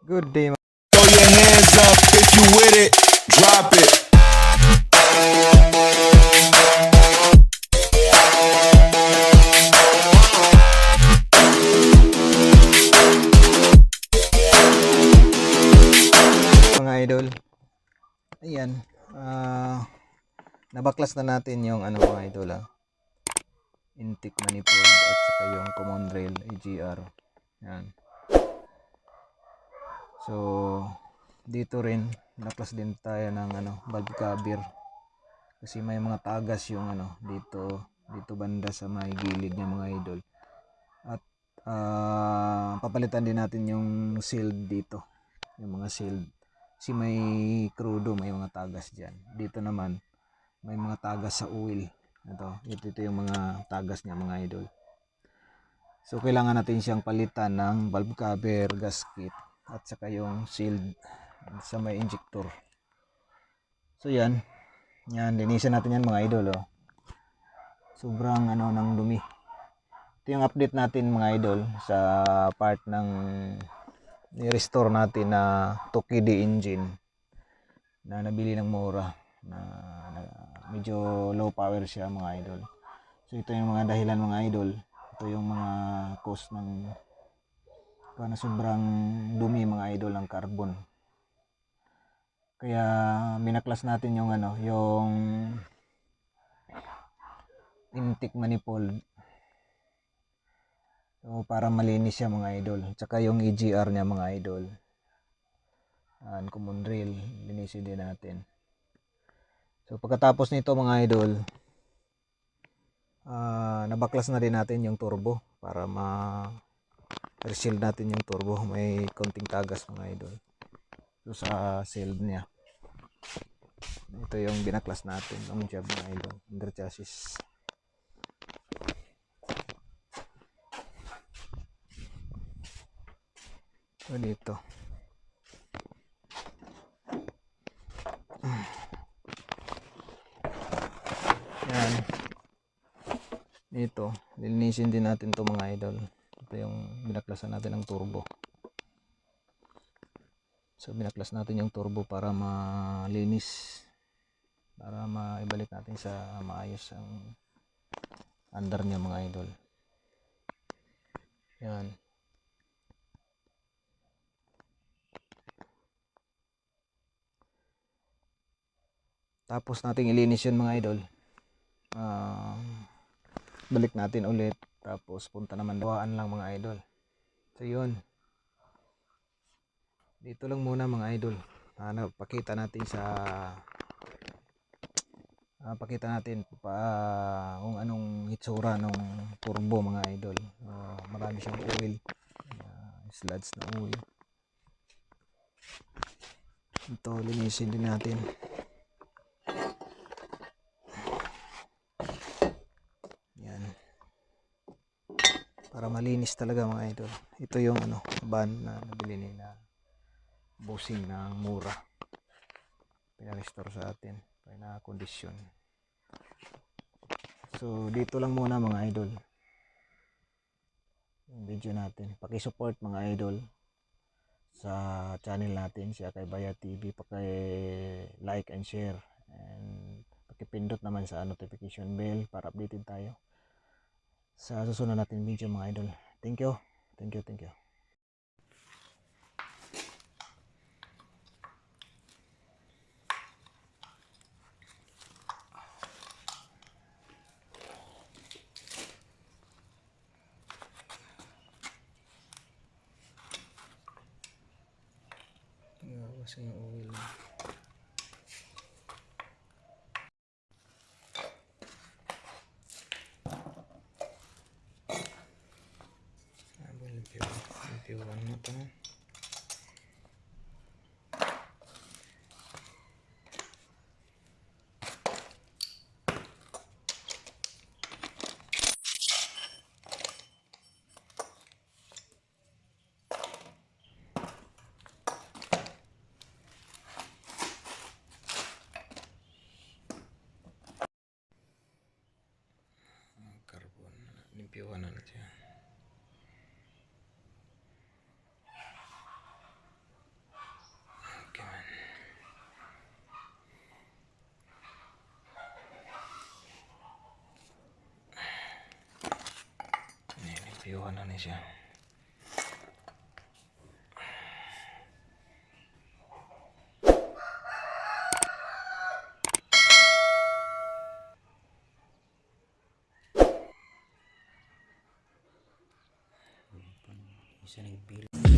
Good day Throw your hands up if you with it. Drop it. mga idol. Ayan. Nabaklas na natin yung mga idol intake manifold at saka yung common rail AGR. Yan. So dito rin naklas din tayo ng valve cover kasi may mga tagas yung dito banda sa may gilid niya mga idol. At papalitan din natin yung shield dito. Yung mga shield. Kasi may crudo, may mga tagas dyan. Dito naman, may mga tagas sa oil. Ito yung mga tagas niya mga idol. So, kailangan natin siyang palitan ng valve cover, gasket, at saka yung shield sa may injector. So, yan. Yan, linisan natin yan mga idol. Sobrang ng dumi. Ito yung update natin mga idol sa part ng i-restore natin na Tokidi engine na nabili ng mura na medyo low power siya mga idol. So ito yung mga dahilan mga idol. Ito yung mga cause ng sobrang dumi mga idol ng carbon. Kaya minaklas natin yung yung intake manifold. So para malinis siya mga idol. Tsaka yung EGR niya mga idol. Common rail, linisin din natin. So pagkatapos nito mga idol, nabaklas na rin natin yung turbo para ma-reseal natin yung turbo. May konting tagas mga idol. So sa shield niya. Ito yung binaklas natin ng job mga idol. Under chassis. So dito. Yan. Dito. Lilinisin din natin to mga idol. Ito yung binaklasan natin ng turbo. So binaklas natin yung turbo para malinis. Para maibalik natin sa maayos ang under niya mga idol. Yan. Tapos nating ilinis yun mga idol. Balik natin ulit. Tapos punta naman dawaan lang mga idol. So yun. Dito lang muna mga idol. Pakita natin kung anong itsura ng turbo mga idol. Marami siyang oil. Sludge na oil. Ito linisin din natin. Yan. Para malinis talaga mga idol. Ito yung van na nabili nila bossing ng mura. Pinarestore sa atin. Na kondisyon. So dito lang muna mga idol. Yung video natin. Paki-support mga idol sa channel natin si Akaybaya TV. Paki-like and share. And paki-pindot naman sa notification bell para updated tayo sa susunod natin video mga idol. Thank you. Thank you. Thank you. Kasi yung oil. Limpiwan mo ito. Carbon. Limpiwan na siya. Siyuhan na ni siya. Isa nagpili.